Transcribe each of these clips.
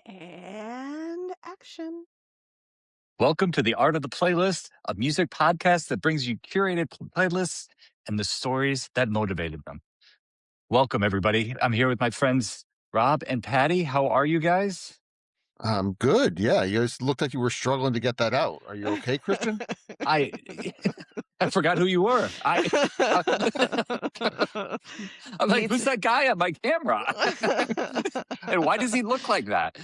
And action. Welcome to the Art of the Playlist, a music podcast that brings you curated playlists and the stories that motivated them. Welcome, everybody. I'm here with my friends Rob and Patty. How are you guys? Good. Yeah, you guys looked like you were struggling to get that out. Are you okay, Christian? I I forgot who you were. I'm Me like, who's too. that guy on my camera? And why does he look like that?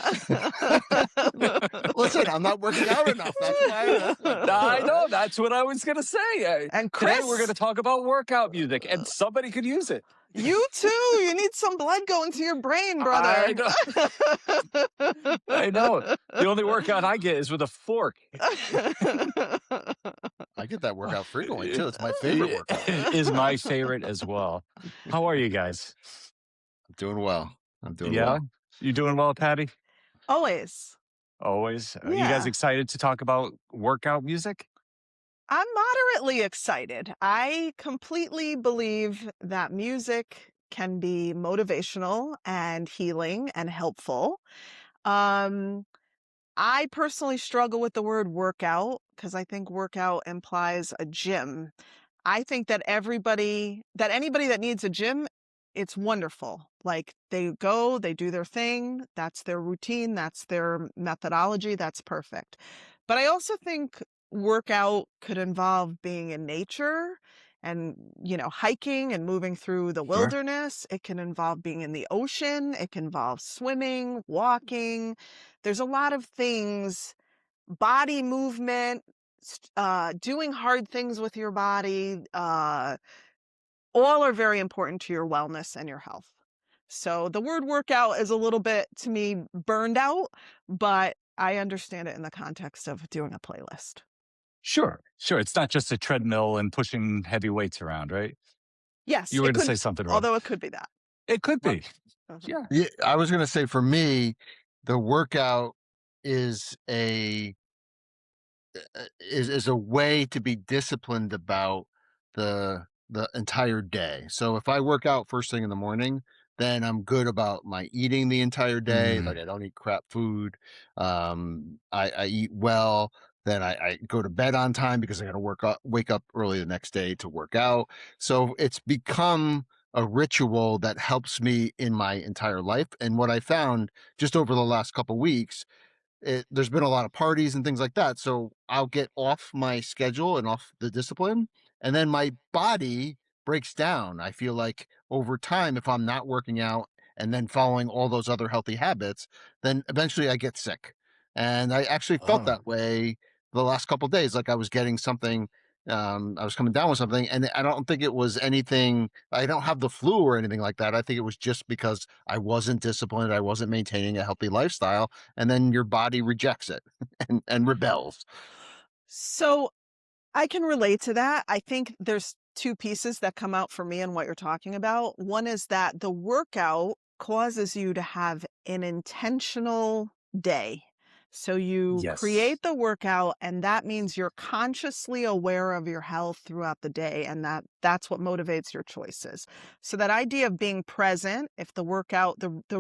Listen, I'm not working out enough. That's why I look like that. I know. That's what I was going to say. And Today we're going Chris, to talk about workout music, and somebody could use it. you too. You need some blood going to your brain, I brother. know. I know. The only workout I get is with a fork. I get that workout frequently too. It's my favorite workout. It is my favorite as well. How are you guys? I'm doing well. I'm doing Yeah? well. You doing well, Patty? Always. Always. Are you guys Yeah. excited to talk about workout music? I'm moderately excited. I completely believe that music can be motivational and healing and helpful. Um, I personally struggle with the word workout because I think workout implies a gym. I think that anybody that needs a gym, it's wonderful. Like they go, they do their thing, that's their routine, that's their methodology, that's perfect. But I also think workout could involve being in nature and, hiking and moving through the Sure. wilderness. It can involve being in the ocean, it can involve swimming, walking. There's a lot of things, body movement, doing hard things with your body, all are very important to your wellness and your health. So the word workout is a little bit, to me, burned out, but I understand it in the context of doing a playlist. Sure. Sure. It's not just a treadmill and pushing heavy weights around, right? Yes, You were it going to could, say something, Rob. although it could be that. It could Uh, be. Mhm. Yeah. Yeah, I was going to say for me, the workout is a way to be disciplined about the entire day. So if I work out first thing in the morning, then I'm good about my eating the entire day. Mm. Like I don't eat crap food. I eat well. Then I go to bed on time because I got to wake up early the next day to work out. So it's become a ritual that helps me in my entire life. And what I found just over the last couple weeks, there's been a lot of parties and things like that. So I'll get off my schedule and off the discipline, and then my body breaks down. I feel like over time, if I'm not working out and then following all those other healthy habits, then eventually I get sick. And I actually felt Oh. that way the last couple of days. Like I was getting something, I was coming down with something, and I don't think it was anything. I don't have the flu or anything like that. I think it was just because I wasn't disciplined. I wasn't maintaining a healthy lifestyle, and then your body rejects it and rebels. So I can relate to that. I think there's two pieces that come out for me in what you're talking about. One is that the workout causes you to have an intentional day. So you Yes. create the workout, and that means you're consciously aware of your health throughout the day, and that's what motivates your choices. So that idea of being present, if the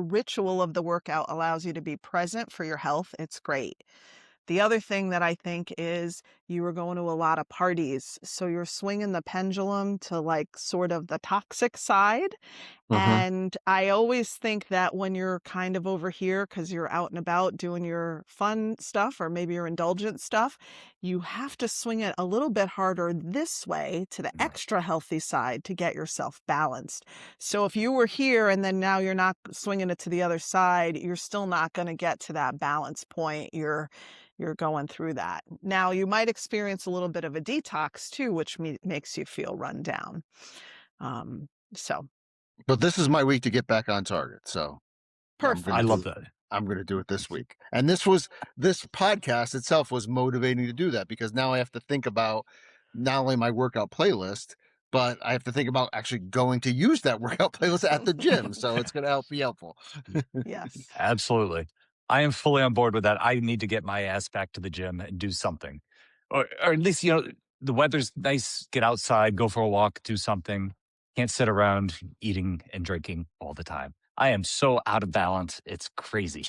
ritual of the workout allows you to be present for your health, it's great. The other thing that I think is you were going to a lot of parties, so you're swinging the pendulum to, like, sort of the toxic side, Mhm. and I always think that when you're kind of over here because 'cause you're out and about doing your fun stuff or maybe your indulgent stuff, you have to swing it a little bit harder this way to the extra healthy side to get yourself balanced. So if you were here and then now you're not swinging it to the other side, you're still not gonna get to that balance point. You're going through that. Now, you might experience a little bit of a detox too, which makes you feel run down. So But this is my week to get back on target, so I'm I gonna perfect. love do that. I'm gonna do it this week. And this podcast itself was motivating to do that because now I have to think about not only my workout playlist, but I have to think about actually going to use that workout playlist at the gym. So it's gonna be helpful. Yes. Absolutely. I am fully on board with that. I need to get my ass back to the gym and do something. Or at least, the weather's nice, get outside, go for a walk, do something. Can't sit around eating and drinking all the time. I am so out of balance. It's crazy.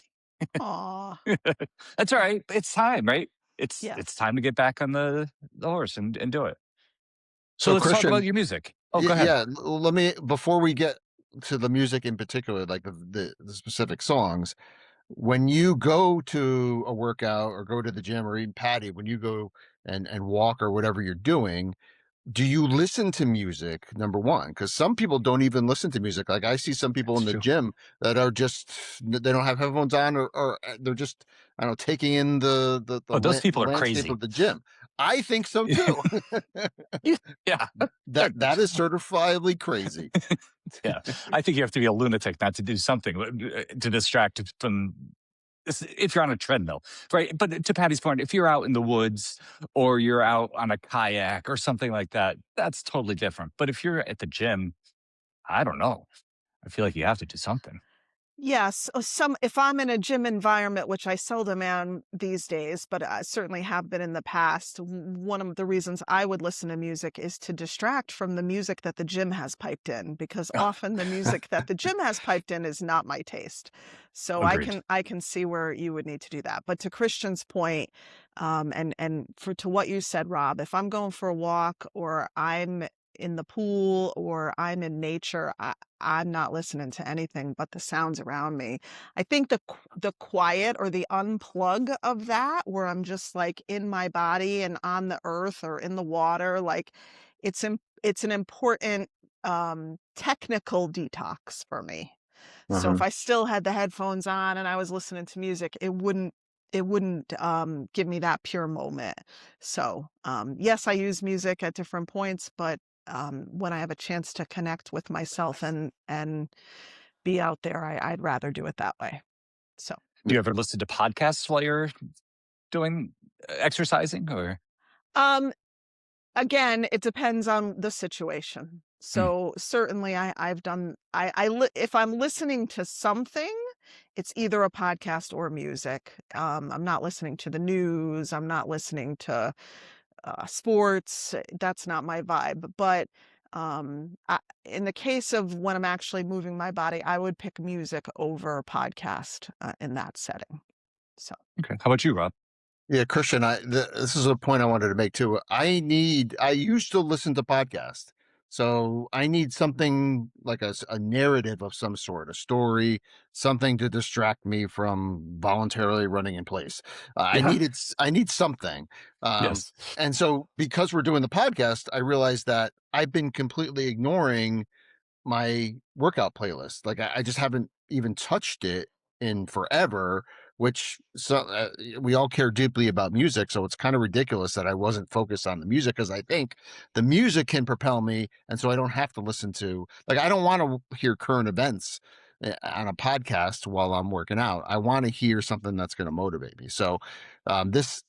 Aw. That's all right. It's time, right? It's Yes. time to get back on the horse and do it. So So let's talk about Christian, your music. Oh, go ahead. yeah, let me, before we get to the music in particular, like the specific songs, when you go to a workout or go to the gym, or even Patty, when you go and walk or whatever you're doing, do you listen to music, number one? Because some people don't even listen to music. Like I see some people That's in the true. gym that are just, they don't have headphones on, or they're just, I don't know, taking in Oh, those the people are landscape crazy. of the gym. I think so too. Yeah. That is certifiably crazy. Yeah. I think you have to be a lunatic not to do something to distract from if you're on a treadmill, right? But to Patty's point, if you're out in the woods or you're out on a kayak or something like that, that's totally different. But if you're at the gym, I don't know. I feel like you have to do something. Yes, some if I'm in a gym environment, which I seldom am these days, but I certainly have been in the past, one of the reasons I would listen to music is to distract from the music that the gym has piped in, because often the music that the gym has piped in is not my taste. So Agreed. I can see where you would need to do that. But to Christian's point, and for to what you said, Rob, if I'm going for a walk or I'm in the pool or I'm in nature, I'm not listening to anything but the sounds around me. I think the quiet or the unplug of that, where I'm just like in my body and on the earth or in the water, like it's an important technical detox for me. So Uh-huh. if I still had the headphones on and I was listening to music, it wouldn't give me that pure moment. So yes, I use music at different points, but when I have a chance to connect with myself and be out there, I'd rather do it that way. So, Do you ever listen to podcasts while you're doing exercising or? um, again, it depends on the situation. Mm, So certainly I've done, if I'm listening to something, it's either a podcast or music. I'm not listening to the news. I'm not listening to sports. That's not my vibe. But in the case of when I'm actually moving my body, I would pick music over a podcast in that setting. So, okay. How about you, Rob? Yeah, Christian, this is a point I wanted to make too. I used to listen to podcasts. So I need something like a narrative of some sort, a story, something to distract me from voluntarily running in place. Yeah. I need something. Um, Yes. and so because we're doing the podcast, I realized that I've been completely ignoring my workout playlist. Like I just haven't even touched it in forever, which we all care deeply about music. So it's kind of ridiculous that I wasn't focused on the music, because I think the music can propel me. And so I don't have to listen to, like, I don't want to hear current events on a podcast while I'm working out. I want to hear something that's going to motivate me. So this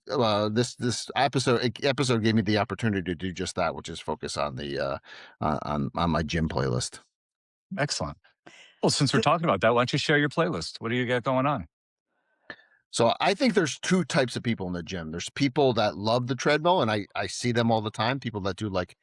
this episode gave me the opportunity to do just that, which is focus on the on my gym playlist. Excellent. Well, since we're th- talking about that, why don't you share your playlist? What do you got going on? So I think there's two types of people in the gym. There's people that love the treadmill, and I see them all the time. People that do, like,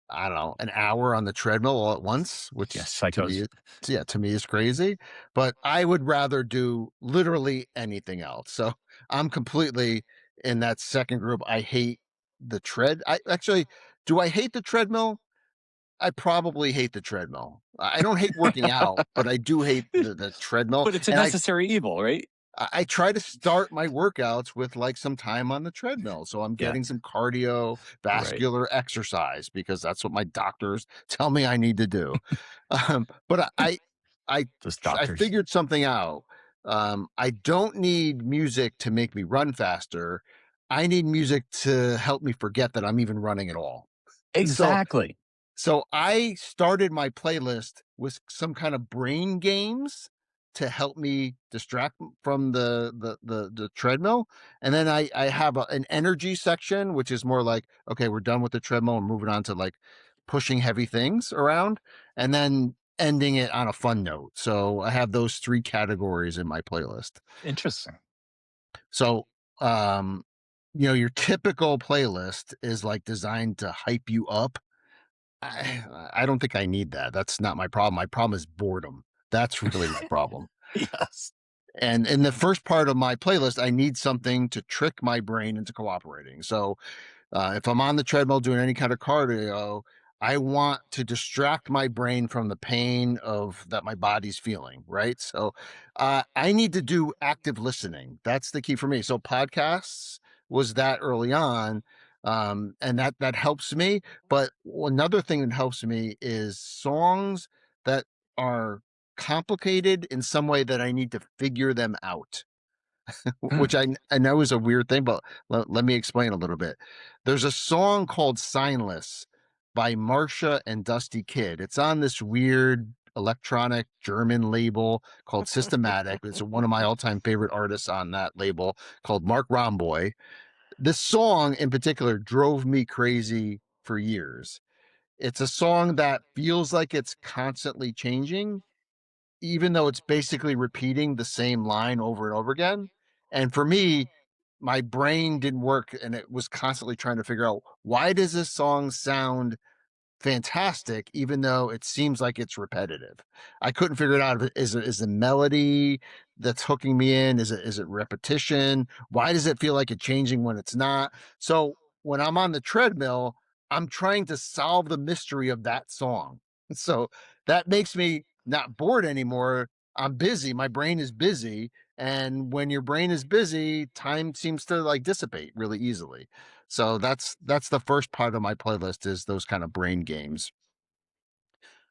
I don't know, an hour on the treadmill all at once, Yes, which to psychos. me, yeah, to me is crazy. But I would rather do literally anything else. So I'm completely in that second group. I hate the tread. I actually, do I hate the treadmill? I probably hate the treadmill. I don't hate working out, but I do hate the treadmill. But it's a And necessary evil, right? I try to start my workouts with, like, some time on the treadmill, so I'm Yeah. getting some cardio, Right. vascular exercise, because that's what my doctors tell me I need to do. But I Those I doctors. figured something out. I don't need music to make me run faster. I need music to help me forget that I'm even running at all. So Exactly. so I started my playlist with some kind of brain games to help me distract from the treadmill. And then I have an energy section, which is more like, okay, we're done with the treadmill and moving on to, like, pushing heavy things around, and then ending it on a fun note. So I have those three categories in my playlist. Interesting. So your typical playlist is, like, designed to hype you up. I don't think I need that. That's not my problem. My problem is boredom. That's really my problem. Yes. And in the first part of my playlist, I need something to trick my brain into cooperating. So if I'm on the treadmill doing any kind of cardio, I want to distract my brain from the pain of that my body's feeling, right? So I need to do active listening. That's the key for me. So podcasts was that early on, and that helps me. But another thing that helps me is songs that are complicated in some way that I need to figure them out, which I know is a weird thing, but let me explain a little bit. There's a song called Signless by Marsha and Dusty Kid. It's on this weird electronic German label called Systematic. It's one of my all-time favorite artists on that label called Mark Romboy. This song in particular drove me crazy for years. It's a song that feels like it's constantly changing, even though it's basically repeating the same line over and over again. And for me, my brain didn't work and it was constantly trying to figure out, why does this song sound fantastic, even though it seems like it's repetitive? I couldn't figure it out. Is the melody that's hooking me in? Is it repetition? Why does it feel like it's changing when it's not? So when I'm on the treadmill, I'm trying to solve the mystery of that song. So that makes me not bored anymore. I'm busy. My brain is busy. And when your brain is busy, time seems to like dissipate really easily. So that's the first part of my playlist, is those kind of brain games.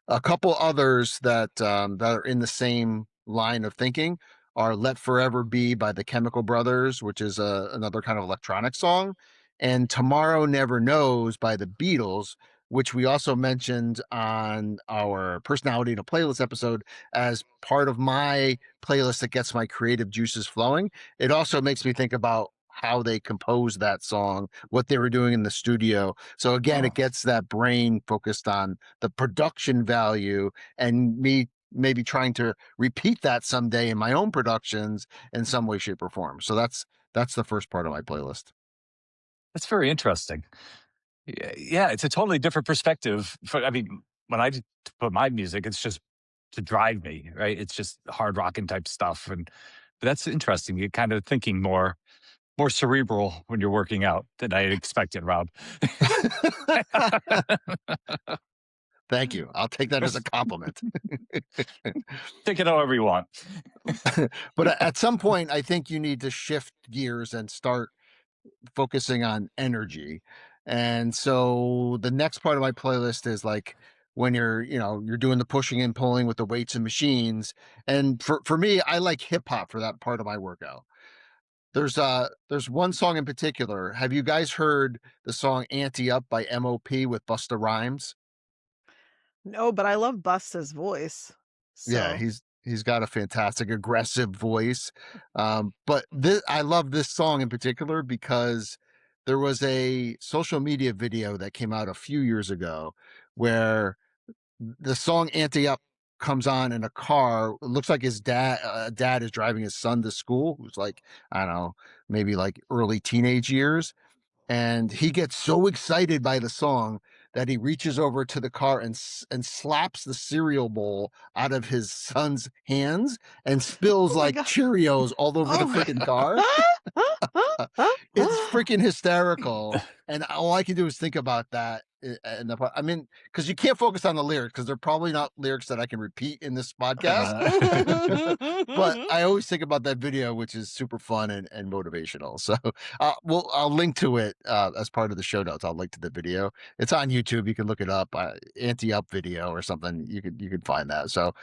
A couple others that are in the same line of thinking are "Let Forever Be" by the Chemical Brothers, which is another kind of electronic song, and "Tomorrow Never Knows" by the Beatles, which we also mentioned on our personality in a playlist episode as part of my playlist that gets my creative juices flowing. It also makes me think about how they composed that song, what they were doing in the studio. So again, it Oh, gets that brain focused on the production value, and me maybe trying to repeat that someday in my own productions in some way, shape, or form. So that's the first part of my playlist. that's very interesting. Yeah, it's a totally different perspective. I mean, when put my music, it's just to drive me, right? It's just hard rocking type stuff, and but that's interesting. You're kind of thinking more cerebral when you're working out than I expected, Rob. Thank you. I'll take that as a compliment. Take it however you want. But at some point, I think you need to shift gears and start focusing on energy. And so the next part of my playlist is like when you're doing the pushing and pulling with the weights and machines. And for me, I like hip hop for that part of my workout. There's one song in particular. Have you guys heard the song Anti Up by MOP with Busta Rhymes? No, but I love Busta's voice. Yeah, So he's got a fantastic aggressive voice. But this, I love this song in particular because there was a social media video that came out a few years ago where the song Anti Up comes on in a car. It looks like his dad is driving his son to school, who's like, I don't know, maybe like early teenage years. And he gets so excited by the song that he reaches over to the car and slaps the cereal bowl out of his son's hands and spills oh my like god. Cheerios all over the Oh my freaking car. It's freaking hysterical, and all I can do is think about that. And I mean, because you can't focus on the lyrics because they're probably not lyrics that I can repeat in this podcast. But I always think about that video, which is super fun and motivational. So I'll link to it as part of the show notes. I'll link to the video. It's on YouTube. You can look it up. Anti Up video or something. You could find that. So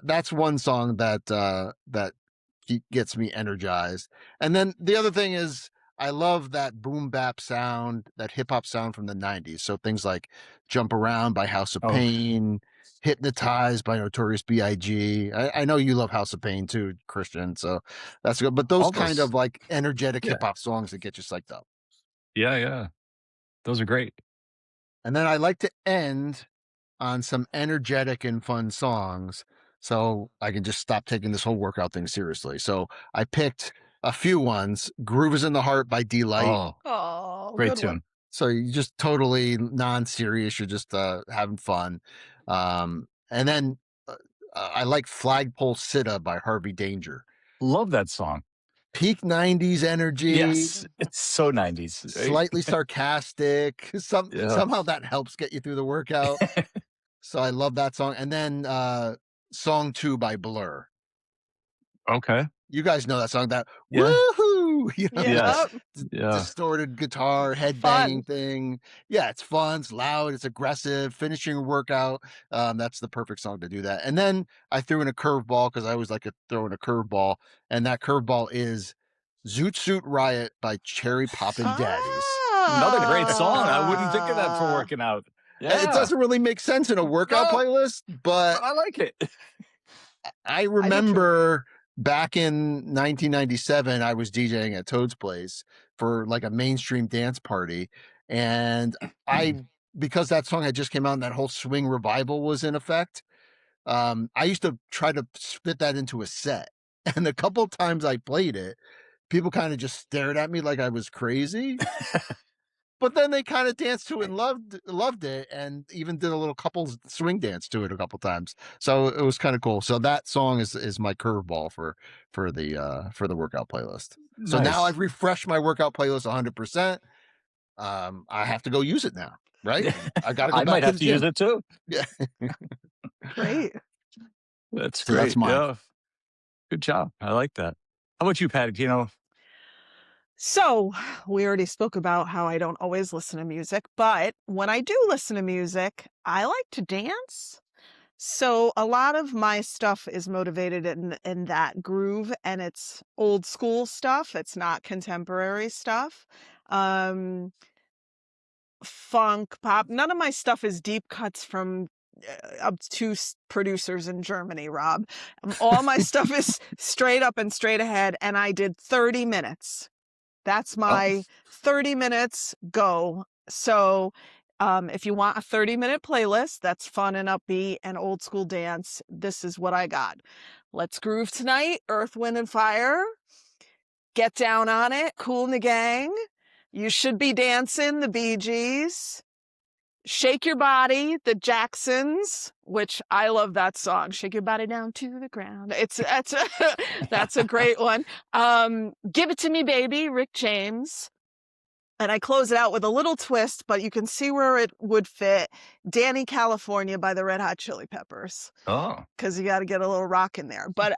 that's one song that gets me energized. And then the other thing is, I love that boom bap sound, that hip hop sound from the 90s. So things like Jump Around by House of Oh, Pain, Hypnotized by Notorious B.I.G. I know you love House of Pain too, Christian. So that's good. But those all kind those. of like energetic Yeah, hip hop songs that get you psyched up. yeah, yeah. Those are great. And then I like to end on some energetic and fun songs so I can just stop taking this whole workout thing seriously. So I picked a few ones. Groove is in the Heart by Delight. Oh, Oh, great good one. tune. So you just totally non-serious, you're just having fun. And then I like Flagpole Sitta by Harvey Danger. Love that song. Peak 90s energy, Yes, it's so 90s, right? slightly sarcastic. Yeah. Somehow that helps get you through the workout. So I love that song. And then song 2 by Blur. Okay. You guys know that song, that Yeah. woohoo, that Yep. Yes. Yeah. distorted guitar, head banging Fun. thing. Yeah, it's fun, it's loud, it's aggressive, finishing a workout. That's the perfect song to do that. And then I threw in a curveball because I always like to throw in a curveball, and that curveball is Zoot Suit Riot by Cherry Poppin' Daddies. Another great song. I wouldn't think of that for Ah. working out. It Yeah. doesn't really make sense in a workout No, playlist, but but I like it. I I do too. remember back in 1997, I was DJing at Toad's Place for like a mainstream dance party. And I, because that song had just came out and that whole swing revival was in effect, I used to try to spit that into a set. And a couple times I played it, people kind of just stared at me like I was crazy. But then they kind of danced to it and loved it, and even did a little couples swing dance to it a couple times. So it was kind of cool. So that song is my curveball for the workout playlist. So now Nice. I've refreshed my workout playlist 100%. I have to go use it now, right? Yeah. I got to go I back might to have the to use gym. it too. Yeah. Great. That's So that's great. mine. Yeah. Good job. I like that. How about you, Patty? So, we already spoke about how I don't always listen to music, but when I do listen to music, I like to dance. So, a lot of my stuff is motivated in that groove, and it's old school stuff. It's not contemporary stuff. Um, Funk, pop. None of my stuff is deep cuts from obtuse producers in Germany, Rob. All my stuff is straight up and straight ahead, and I did 30 minutes. That's Oh, my 30 minutes go. So, if you want a 30-minute playlist that's fun and upbeat and old school dance, this is what I got. Let's Groove Tonight, Earth, Wind and Fire. Get Down on It, Cool and the Gang. You Should Be Dancing, the Bee Gees. Shake Your Body, the Jacksons, which I love that song. Shake Your Body Down to the Ground. That's a great one. Give It to Me, Baby, Rick James. And I close it out with a little twist, but you can see where it would fit. Danny California by the Red Hot Chili Peppers. oh, Because you got to get a little rock in there. But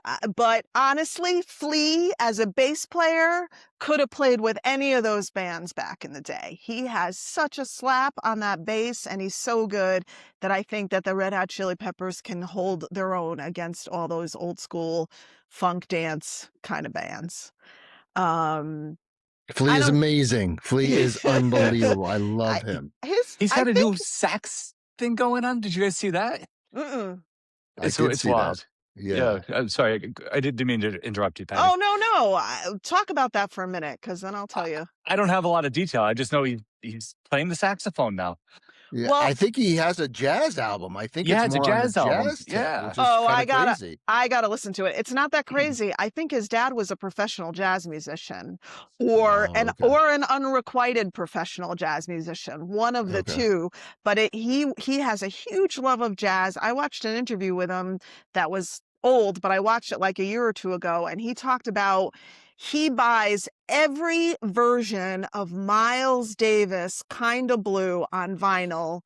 honestly, Flea as a bass player could have played with any of those bands back in the day. He has such a slap on that bass, and he's so good that I think that the Red Hot Chili Peppers can hold their own against all those old school funk dance kind of bands. Flea I is don't. amazing. Flea is unbelievable. I love I him. he's I got a think. new sax thing going on. Did you guys see that? Mm-mm. I did It's see that. wild. Yeah. Yeah. I'm sorry. I didn't mean to interrupt you, Patty. Oh no! Talk about that for a minute, because then I'll I, tell you. I don't have a lot of detail. I just know he's playing the saxophone now. Yeah, Well, I think he has a jazz album. I think it's Yeah, it's a more on the jazz album. jazz tip, Yeah. which is oh, kind of crazy. I gotta listen to it. It's not that crazy. I think his dad was a professional jazz musician, or Oh, an okay. unrequited professional jazz musician, one of the Okay. two. But he has a huge love of jazz. I watched an interview with him that was old, but I watched it like a year or two ago, and he talked about he buys every version of Miles Davis Kinda Blue on vinyl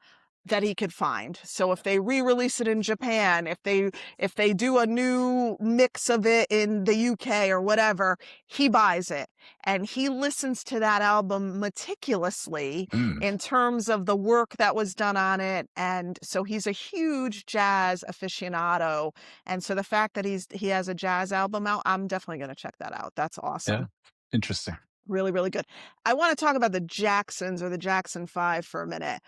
that he could find. So if they re-release it in Japan, if they do a new mix of it in the UK or whatever, he buys it. And he listens to that album meticulously Mm, in terms of the work that was done on it. And so he's a huge jazz aficionado. And so the fact that he has a jazz album out, I'm definitely going to check that out. That's yeah. awesome. Interesting. Really, really good. I want to talk about the Jacksons, or the Jackson 5, for a minute.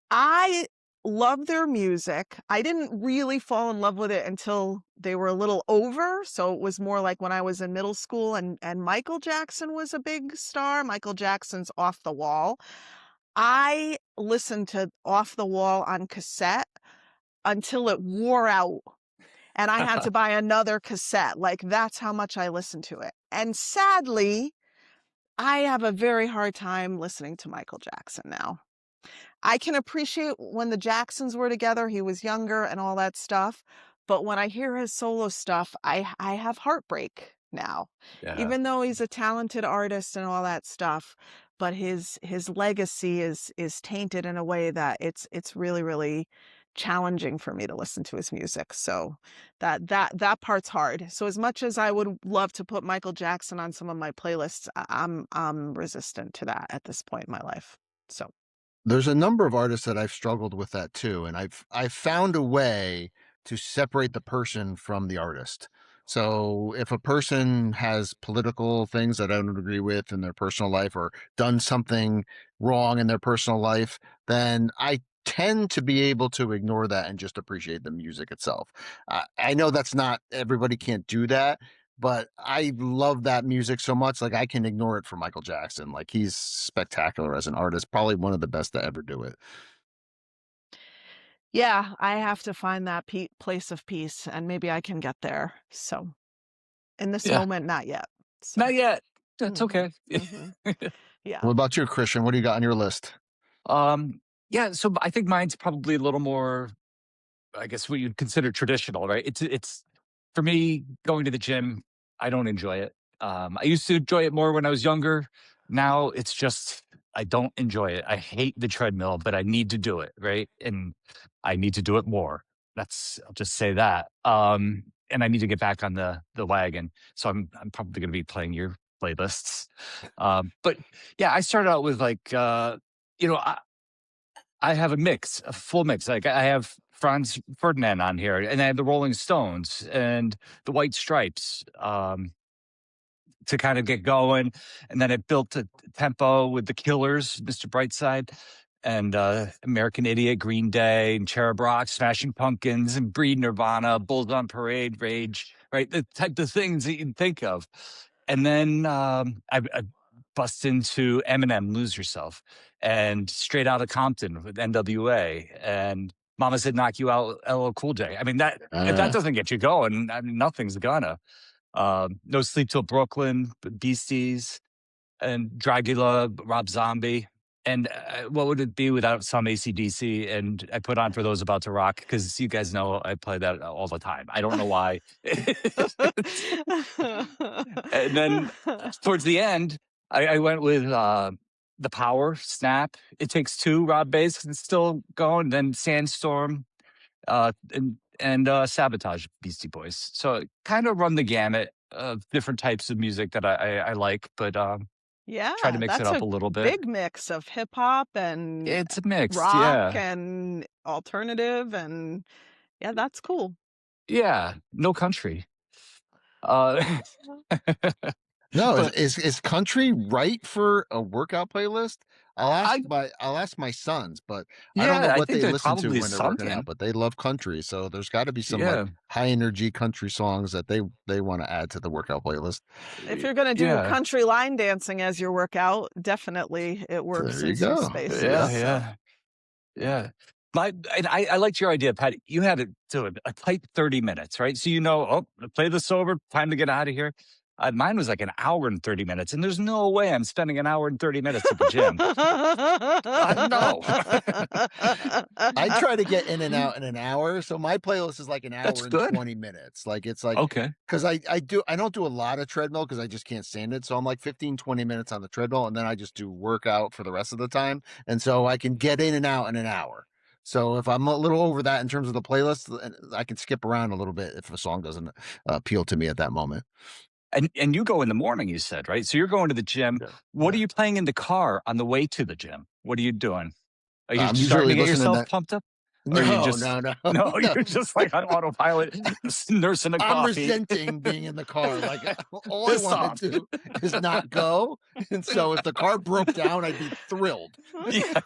I love their music. I didn't really fall in love with it until they were a little over. So it was more like when I was in middle school, and Michael Jackson was a big star. Michael Jackson's Off the Wall. I listened to Off the Wall on cassette until it wore out, and I had to buy another cassette. Like, that's how much I listened to it. And sadly, I have a very hard time listening to Michael Jackson now. I can appreciate when the Jacksons were together, he was younger and all that stuff. But when I hear his solo stuff, I have heartbreak now. Yeah. Even though he's a talented artist and all that stuff, but his legacy is tainted in a way that it's really, really challenging for me to listen to his music. So that part's hard. So as much as I would love to put Michael Jackson on some of my playlists, I'm resistant to that at this point in my life. So There's a number of artists that I've struggled with that too, and I've found a way to separate the person from the artist. So if a person has political things that I don't agree with in their personal life or done something wrong in their personal life, then I tend to be able to ignore that and just appreciate the music itself. I know that's not everybody can't do that, but I love that music so much. Like I can ignore it for Michael Jackson. Like he's spectacular as an artist, probably one of the best to ever do it. yeah, I have to find that place of peace, and maybe I can get there. So in this Yeah. moment, not yet. So Not yet. That's hmm okay. hmm yeah. What about you, Christian? What do you got on your list? um, yeah. So I think mine's probably a little more, I guess, what you'd consider traditional, right? It's for me going to the gym. I don't enjoy it. I used to enjoy it more when I was younger. Now it's just I don't enjoy it. I hate the treadmill, but I need to do it, right? And I need to do it more. I'll just say that. And I need to get back on the wagon. So I'm probably going to be playing your playlists. But yeah, I started out with like you know I have a mix, a full mix. Like I have Franz Ferdinand on here, and I have the Rolling Stones and the White Stripes to kind of get going. And then I built a tempo with the Killers, Mr. Brightside, and American Idiot, Green Day, and Cherub Rock, Smashing Pumpkins, and Breed, Nirvana, Bulls on Parade, Rage, right? The type of things that you'd think of. And then I bust into Eminem, Lose Yourself, and Straight Outta Compton with NWA, and Mama Said Knock You Out, LL Cool J. I mean, that if that Uh, doesn't get you going, I mean, nothing's gonna. No Sleep Till Brooklyn, Beasties, and Dragula, Rob Zombie. And what would it be without some AC/DC? And I put on For Those About to Rock because you guys know I play that all the time. I don't know why. And then towards the end, I went with The Power, Snap, It Takes Two, Rob Bass, it's still going. Then Sandstorm, and Sabotage, Beastie Boys. So kind of run the gamut of different types of music that I like, but try to Yeah, mix it that's up a a little bit. big mix of hip hop and It's a mixed, rock yeah. and alternative, and yeah, that's cool. Yeah, no country. Uh, no, but is country right for a workout playlist? I, I'll ask my sons, but I don't know yeah, I what think they there listen to probably is when they're working out, something. but they love country. So there's got to be some like Yeah, high energy country songs that they want to add to the workout playlist. If you're gonna do yeah, country line dancing as your workout, definitely it works There you in some go. There you yeah, go. spaces. So yeah. Yeah. I liked your idea, Patty. You had it to a tight 30 minutes, right? So oh, play this over, time to get out of here. Mine was like an hour and 30 minutes, and there's no way I'm spending an hour and 30 minutes at the gym. No. I try to get in and out in an hour. So my playlist is like an That's hour and good. 20 minutes. Like it's like Okay. because I don't do a lot of treadmill because I just can't stand it. So I'm like 15-20 minutes on the treadmill and then I just do workout for the rest of the time. And so I can get in and out in an hour. So if I'm a little over that in terms of the playlist, I can skip around a little bit if a song doesn't appeal to me at that moment. And you go in the morning, you said, right? So you're going to the gym. Yeah. What are Yeah. you playing in the car on the way to the gym? What are you doing? Are you I'm starting usually to get listening yourself to pumped up? Or are you no, just no, no, no, no. you're just like on autopilot, nursing a I'm coffee. resenting being in the car. Like all I Pissed want to off. do is not go. And so if the car broke down, I'd be thrilled. Yeah.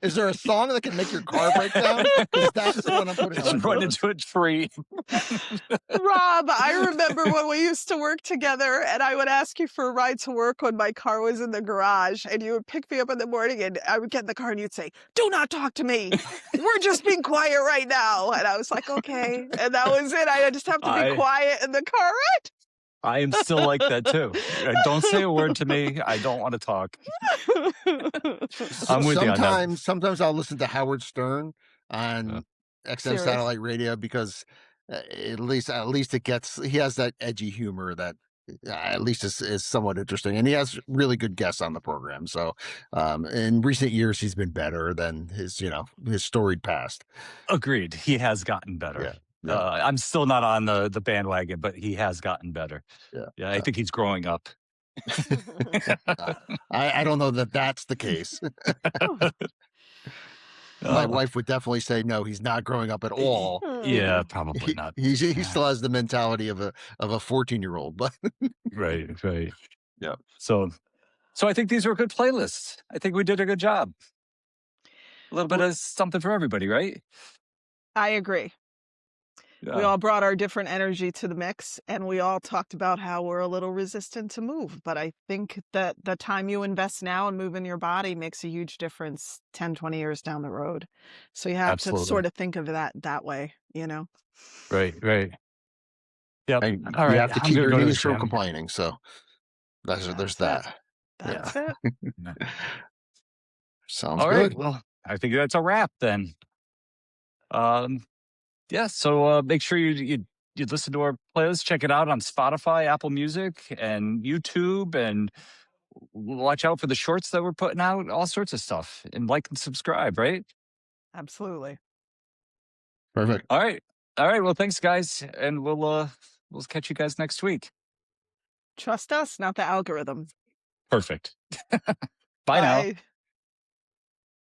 Is there a song that can make your car break down? Because that's the one I'm putting on my Just run playlist. into a tree. Rob, I remember when we used to work together and I would ask you for a ride to work when my car was in the garage and you would pick me up in the morning and I would get in the car and you'd say, "Do not talk to me. We're just being quiet right now." And I was like, "Okay." And that was it. I just have to be I quiet in the car, I am still like that too. Don't say a word to me. I don't want to talk. I'm with you on that. Sometimes I'll listen to Howard Stern Uh, on XM Serious. satellite radio because at least it gets he has that edgy humor that at least is somewhat interesting, and he has really good guests on the program. So in recent years he's been better than his storied past. Agreed. He has gotten better. Yeah, yeah, I'm still not on the bandwagon, but he has gotten better. yeah, Yeah, I yeah. think he's growing up. Uh, I don't know that that's the case. My Oh, wife would definitely say no, he's not growing up at all. yeah, probably he, not. he Yeah, still has the mentality of a 14-year-old, but right, right. yeah. So I think these were good playlists. I think we did a good job. A little bit W of something for everybody, right? I agree. We Yeah, all brought our different energy to the mix, and we all talked about how we're a little resistant to move, but I think that the time you invest now in moving your body makes a huge difference 10, 20 years down the road. So you have to absolutely. sort of think of that way, you know? Right, right. Yep. And All you right, have to I'm keep gonna your go to the knees from gym. complaining. So there's That's it. that. Yeah. That's it. Yeah. Sounds All right. good. Well, I think that's a wrap then. Um, yeah. So make sure you listen to our playlist. Check it out on Spotify, Apple Music, and YouTube, and watch out for the shorts that we're putting out. All sorts of stuff, and like and subscribe. Right. Absolutely. Perfect. All right. All right. Well, thanks, guys, and we'll catch you guys next week. Trust us, not the algorithm. Perfect. Bye now. Bye.